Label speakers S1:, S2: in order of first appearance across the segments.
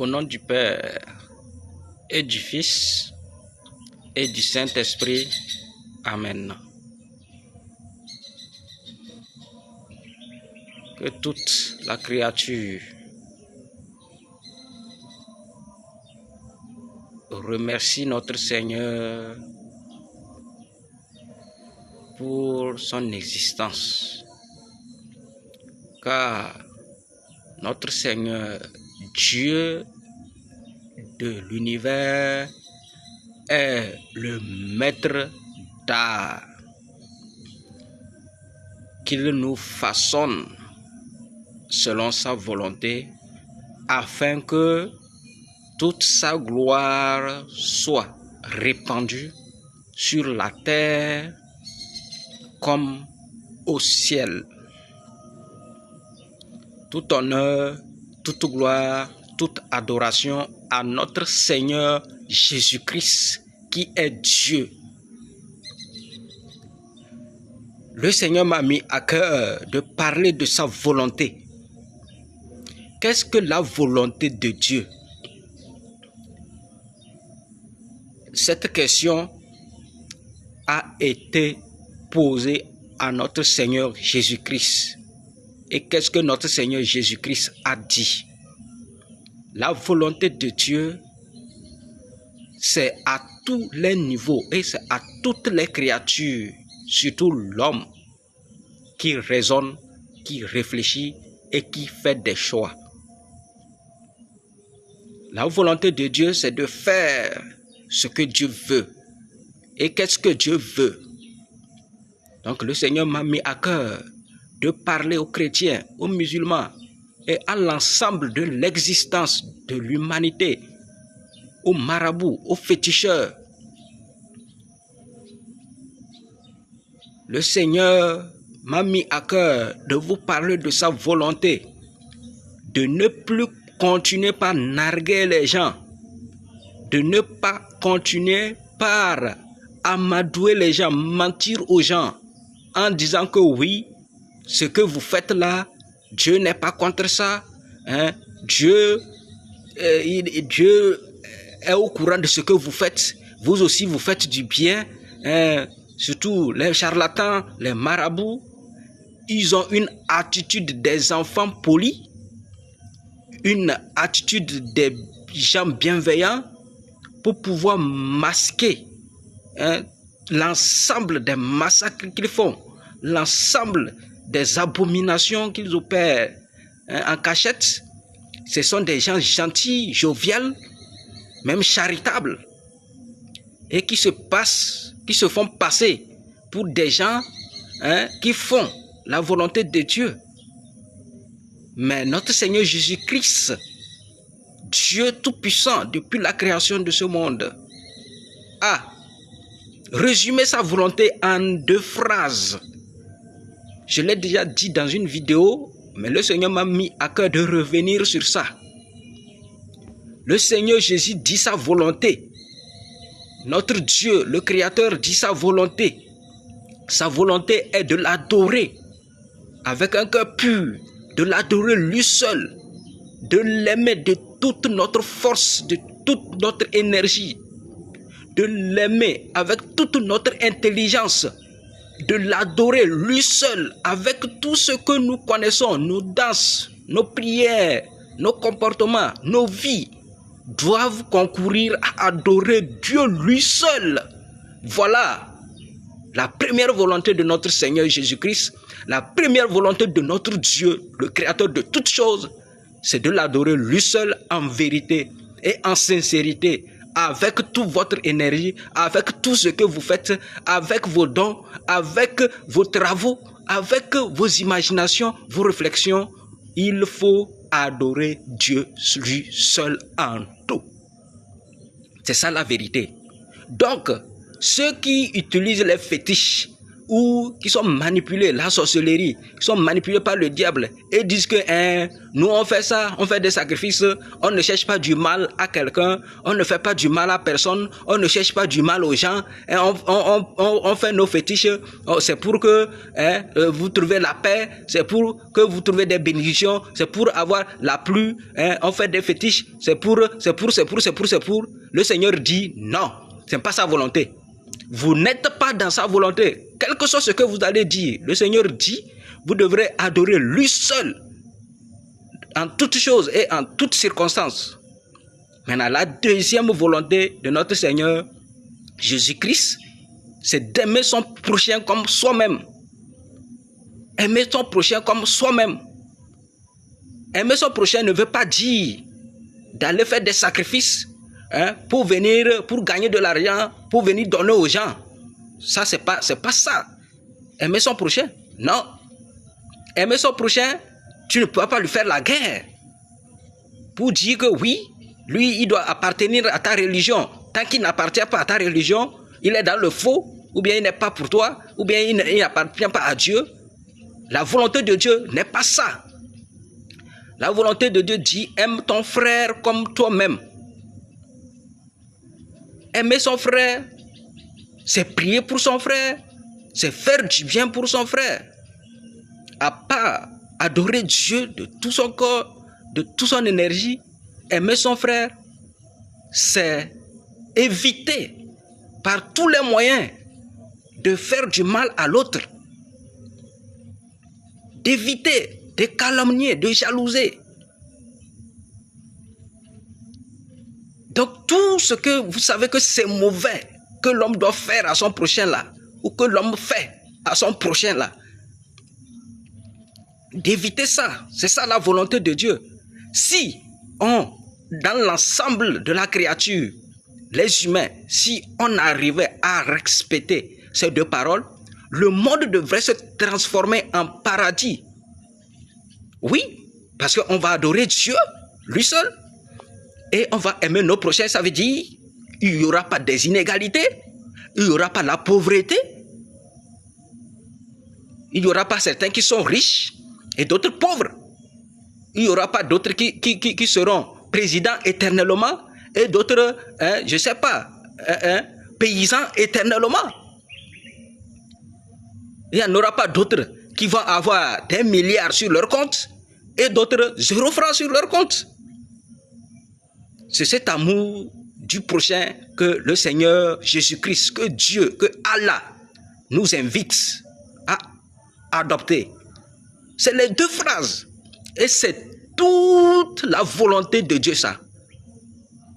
S1: Au nom du Père et du Fils et du Saint-Esprit. Amen. Que toute la créature remercie notre Seigneur pour son existence. Car notre Seigneur, Dieu de l'univers, est le maître d'art, qu'il nous façonne selon sa volonté, afin que toute sa gloire soit répandue sur la terre comme au ciel. Tout honneur, toute gloire, toute adoration à notre Seigneur Jésus-Christ, qui est Dieu. Le Seigneur m'a mis à cœur de parler de sa volonté. Qu'est-ce que la volonté de Dieu? Cette question a été posée à notre Seigneur Jésus-Christ. Et qu'est-ce que notre Seigneur Jésus-Christ a dit? La volonté de Dieu, c'est à tous les niveaux et c'est à toutes les créatures, surtout l'homme, qui raisonne, qui réfléchit et qui fait des choix. La volonté de Dieu, c'est de faire ce que Dieu veut. Et qu'est-ce que Dieu veut? Donc le Seigneur m'a mis à cœur de parler aux chrétiens, aux musulmans et à l'ensemble de l'existence de l'humanité, aux marabouts, aux féticheurs. Le Seigneur m'a mis à cœur de vous parler de sa volonté, de ne plus continuer par narguer les gens, de ne pas continuer par amadouer les gens, mentir aux gens en disant que oui, ce que vous faites là, Dieu n'est pas contre ça. Hein? Dieu est au courant de ce que vous faites. Vous aussi, vous faites du bien. Hein? Surtout les charlatans, les marabouts, ils ont une attitude des enfants polis, une attitude des gens bienveillants pour pouvoir masquer l'ensemble des massacres qu'ils font, l'ensemble des abominations qu'ils opèrent en cachette. Ce sont des gens gentils, joviaux, même charitables, et qui se font passer pour des gens qui font la volonté de Dieu. Mais notre Seigneur Jésus-Christ, Dieu Tout-Puissant, depuis la création de ce monde, a résumé sa volonté en 2 phrases. Je l'ai déjà dit dans une vidéo, mais le Seigneur m'a mis à cœur de revenir sur ça. Le Seigneur Jésus dit sa volonté. Notre Dieu, le Créateur, dit sa volonté. Sa volonté est de l'adorer avec un cœur pur, de l'adorer lui seul, de l'aimer de toute notre force, de toute notre énergie, de l'aimer avec toute notre intelligence, de l'adorer lui seul avec tout ce que nous connaissons, nos danses, nos prières, nos comportements, nos vies doivent concourir à adorer Dieu lui seul. Voilà la première volonté de notre Seigneur Jésus-Christ, la première volonté de notre Dieu, le Créateur de toutes choses, c'est de l'adorer lui seul en vérité et en sincérité, avec toute votre énergie, avec tout ce que vous faites, avec vos dons, avec vos travaux, avec vos imaginations, vos réflexions. Il faut adorer Dieu lui seul en tout. C'est ça la vérité. Donc, ceux qui utilisent les fétiches ou qui sont manipulés, la sorcellerie, qui sont manipulés par le diable et disent que nous on fait ça, on fait des sacrifices, on ne cherche pas du mal à quelqu'un, on ne fait pas du mal à personne, on ne cherche pas du mal aux gens, et on fait nos fétiches, c'est pour que vous trouvez la paix, c'est pour que vous trouvez des bénédictions, c'est pour avoir la pluie, on fait des fétiches, c'est pour. Le Seigneur dit non, c'est pas sa volonté. Vous n'êtes pas dans sa volonté. Quel que soit ce que vous allez dire, le Seigneur dit, vous devrez adorer lui seul, en toutes choses et en toutes circonstances. Maintenant, la deuxième volonté de notre Seigneur Jésus-Christ, c'est d'aimer son prochain comme soi-même. Aimer son prochain comme soi-même. Aimer son prochain ne veut pas dire d'aller faire des sacrifices pour gagner de l'argent, pour venir donner aux gens. Ça, c'est pas ça. Aimer son prochain, non. Aimer son prochain, tu ne peux pas lui faire la guerre. Pour dire que oui, lui, il doit appartenir à ta religion. Tant qu'il n'appartient pas à ta religion, il est dans le faux, ou bien il n'est pas pour toi, ou bien il n'appartient pas à Dieu. La volonté de Dieu n'est pas ça. La volonté de Dieu dit, aime ton frère comme toi-même. Aimer son frère, c'est prier pour son frère, c'est faire du bien pour son frère. À part adorer Dieu de tout son corps, de toute son énergie, aimer son frère, c'est éviter par tous les moyens de faire du mal à l'autre, d'éviter de calomnier, de jalouser. Donc tout ce que vous savez que c'est mauvais, que l'homme doit faire à son prochain là, ou que l'homme fait à son prochain là, d'éviter ça. C'est ça la volonté de Dieu. Si dans l'ensemble de la créature, les humains, si on arrivait à respecter ces deux paroles, le monde devrait se transformer en paradis. Oui, parce qu'on va adorer Dieu, lui seul, et on va aimer nos prochains. Ça veut dire il n'y aura pas des inégalités, il n'y aura pas la pauvreté, il n'y aura pas certains qui sont riches et d'autres pauvres. Il n'y aura pas d'autres qui seront présidents éternellement et d'autres, je ne sais pas, paysans éternellement. Il n'y en aura pas d'autres qui vont avoir des milliards sur leur compte et d'autres 0 francs sur leur compte. C'est cet amour du prochain que le Seigneur Jésus-Christ, que Dieu, que Allah nous invite à adopter. C'est les deux phrases. Et c'est toute la volonté de Dieu, ça.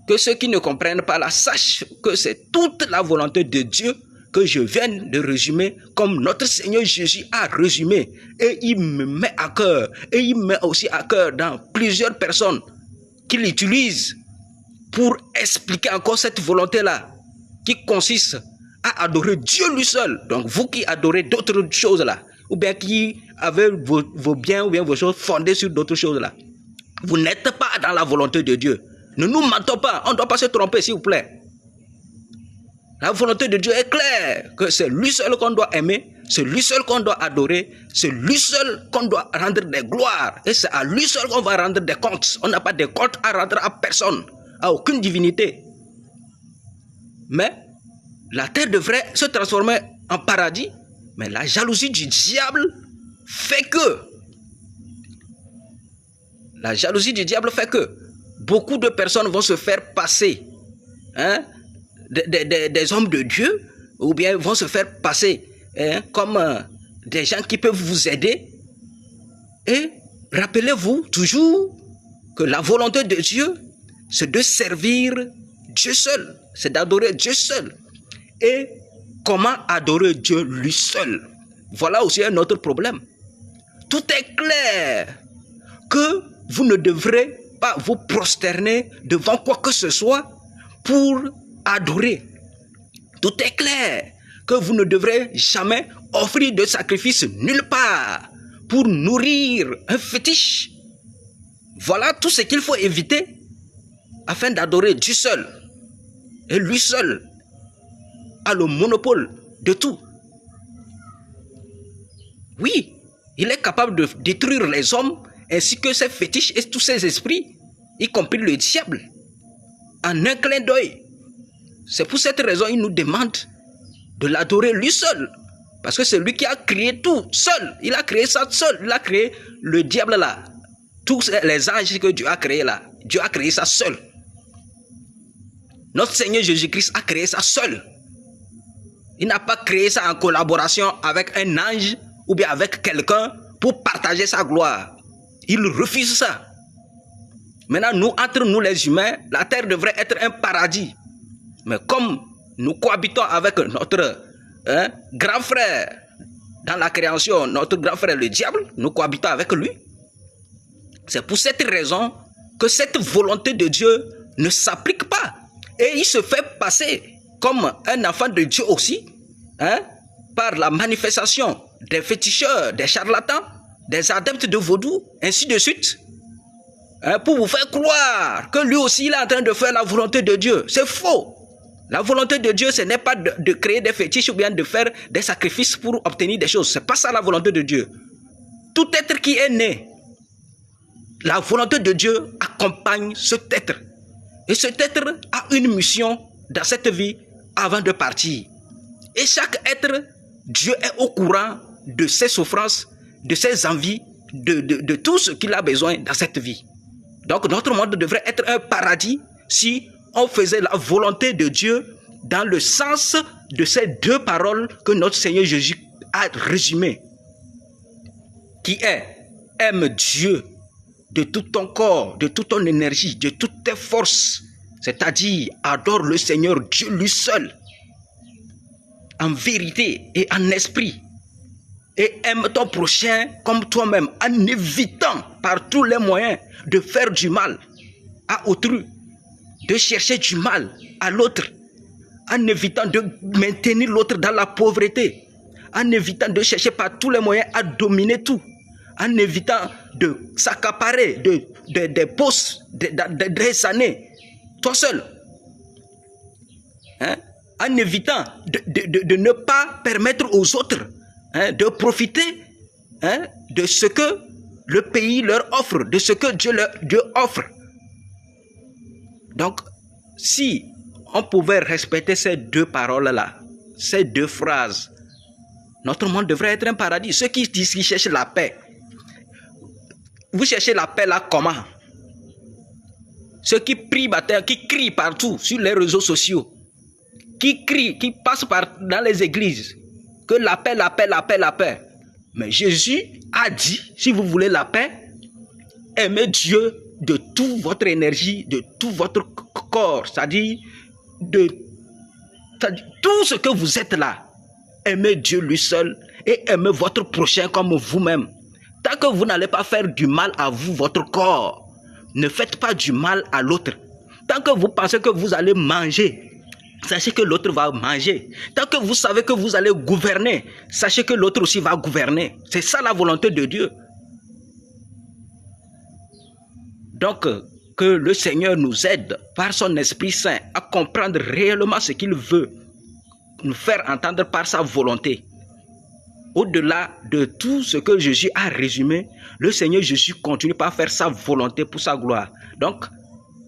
S1: Que ceux qui ne comprennent pas là sachent que c'est toute la volonté de Dieu que je viens de résumer comme notre Seigneur Jésus a résumé. Et il me met à cœur. Et il met aussi à cœur dans plusieurs personnes qu'il utilise pour expliquer encore cette volonté-là qui consiste à adorer Dieu lui seul. Donc vous qui adorez d'autres choses là, ou bien qui avez vos biens ou bien vos choses fondées sur d'autres choses là, vous n'êtes pas dans la volonté de Dieu. Ne nous mentons pas, on ne doit pas se tromper s'il vous plaît. La volonté de Dieu est claire, que c'est lui seul qu'on doit aimer, c'est lui seul qu'on doit adorer, c'est lui seul qu'on doit rendre des gloires, et c'est à lui seul qu'on va rendre des comptes. On n'a pas de comptes à rendre à personne, à aucune divinité. Mais la terre devrait se transformer en paradis, mais la jalousie du diable fait que beaucoup de personnes vont se faire passer des hommes de Dieu, ou bien vont se faire passer comme des gens qui peuvent vous aider. Et rappelez-vous toujours que la volonté de Dieu, c'est de servir Dieu seul, c'est d'adorer Dieu seul. Et comment adorer Dieu lui seul? Voilà aussi un autre problème. Tout est clair que vous ne devrez pas vous prosterner devant quoi que ce soit pour adorer. Tout est clair que vous ne devrez jamais offrir de sacrifice nulle part pour nourrir un fétiche. Voilà tout ce qu'il faut éviter afin d'adorer Dieu seul. Et lui seul a le monopole de tout. Oui, il est capable de détruire les hommes ainsi que ses fétiches et tous ses esprits, y compris le diable, en un clin d'œil. C'est pour cette raison qu'il nous demande de l'adorer lui seul. Parce que c'est lui qui a créé tout seul. Il a créé ça seul. Il a créé le diable là. Tous les anges que Dieu a créés là. Dieu a créé ça seul. Notre Seigneur Jésus-Christ a créé ça seul. Il n'a pas créé ça en collaboration avec un ange ou bien avec quelqu'un pour partager sa gloire. Il refuse ça. Maintenant, nous, entre nous les humains, la terre devrait être un paradis. Mais comme nous cohabitons avec notre grand frère dans la création, notre grand frère le diable, nous cohabitons avec lui. C'est pour cette raison que cette volonté de Dieu ne s'applique pas. Et il se fait passer comme un enfant de Dieu aussi, par la manifestation des féticheurs, des charlatans, des adeptes de vaudou, ainsi de suite, pour vous faire croire que lui aussi il est en train de faire la volonté de Dieu. C'est faux. La volonté de Dieu, ce n'est pas de créer des fétiches ou bien de faire des sacrifices pour obtenir des choses. Ce n'est pas ça la volonté de Dieu. Tout être qui est né, la volonté de Dieu accompagne cet être. Et cet être a une mission dans cette vie avant de partir. Et chaque être, Dieu est au courant de ses souffrances, de ses envies, de tout ce qu'il a besoin dans cette vie. Donc notre monde devrait être un paradis si on faisait la volonté de Dieu dans le sens de ces deux paroles que notre Seigneur Jésus a résumées. Qui est, aime Dieu de tout ton corps, de toute ton énergie, de toutes tes forces. C'est-à-dire, adore le Seigneur Dieu lui seul, en vérité et en esprit. Et aime ton prochain comme toi-même, en évitant par tous les moyens de faire du mal à autrui, de chercher du mal à l'autre, en évitant de maintenir l'autre dans la pauvreté, en évitant de chercher par tous les moyens à dominer tout, en évitant de s'accaparer des postes, des années, toi seul, en évitant de ne pas permettre aux autres de profiter de ce que le pays leur offre, de ce que Dieu offre. Donc, si on pouvait respecter ces deux paroles-là, ces deux phrases, notre monde devrait être un paradis. Ceux qui disent qu'ils cherchent la paix, vous cherchez la paix là comment? Ceux qui prient matin, qui crient partout sur les réseaux sociaux, qui crient, qui passent dans les églises, que la paix, la paix, la paix, la paix. Mais Jésus a dit, si vous voulez la paix, aimez Dieu de toute votre énergie, de tout votre corps, c'est-à-dire tout ce que vous êtes là. Aimez Dieu lui seul et aimez votre prochain comme vous-même. Tant que vous n'allez pas faire du mal à vous, votre corps, ne faites pas du mal à l'autre. Tant que vous pensez que vous allez manger, sachez que l'autre va manger. Tant que vous savez que vous allez gouverner, sachez que l'autre aussi va gouverner. C'est ça la volonté de Dieu. Donc, que le Seigneur nous aide par son Esprit Saint à comprendre réellement ce qu'il veut nous faire entendre par sa volonté. Au-delà de tout ce que Jésus a résumé, le Seigneur Jésus continue par faire sa volonté pour sa gloire. Donc,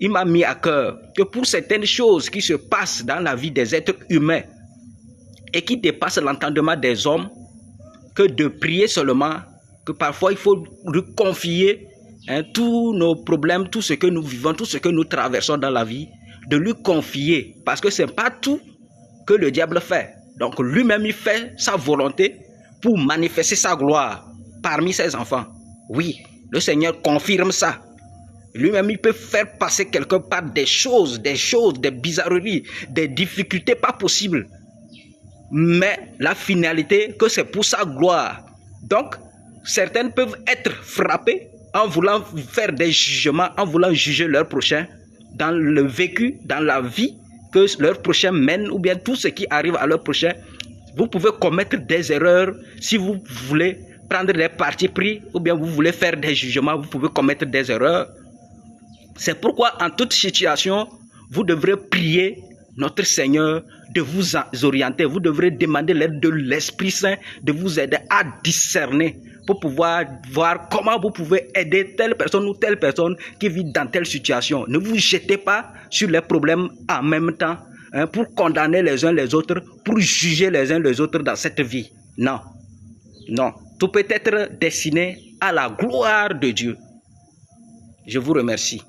S1: il m'a mis à cœur que pour certaines choses qui se passent dans la vie des êtres humains et qui dépassent l'entendement des hommes, que de prier seulement, que parfois il faut lui confier tous nos problèmes, tout ce que nous vivons, tout ce que nous traversons dans la vie, de lui confier, parce que ce n'est pas tout que le diable fait. Donc lui-même, il fait sa volonté pour manifester sa gloire parmi ses enfants. Oui, le Seigneur confirme ça. Lui-même, il peut faire passer quelqu'un par des choses, des bizarreries, des difficultés pas possibles. Mais la finalité, que c'est pour sa gloire. Donc, certaines peuvent être frappées en voulant faire des jugements, en voulant juger leur prochain dans le vécu, dans la vie que leur prochain mène, ou bien tout ce qui arrive à leur prochain. Vous pouvez commettre des erreurs si vous voulez prendre des partis pris, ou bien vous voulez faire des jugements, vous pouvez commettre des erreurs. C'est pourquoi en toute situation, vous devrez prier notre Seigneur de vous orienter. Vous devrez demander l'aide de l'Esprit Saint de vous aider à discerner pour pouvoir voir comment vous pouvez aider telle personne ou telle personne qui vit dans telle situation. Ne vous jetez pas sur les problèmes en même temps pour condamner les uns les autres, pour juger les uns les autres dans cette vie. Non, non. Tout peut être destiné à la gloire de Dieu. Je vous remercie.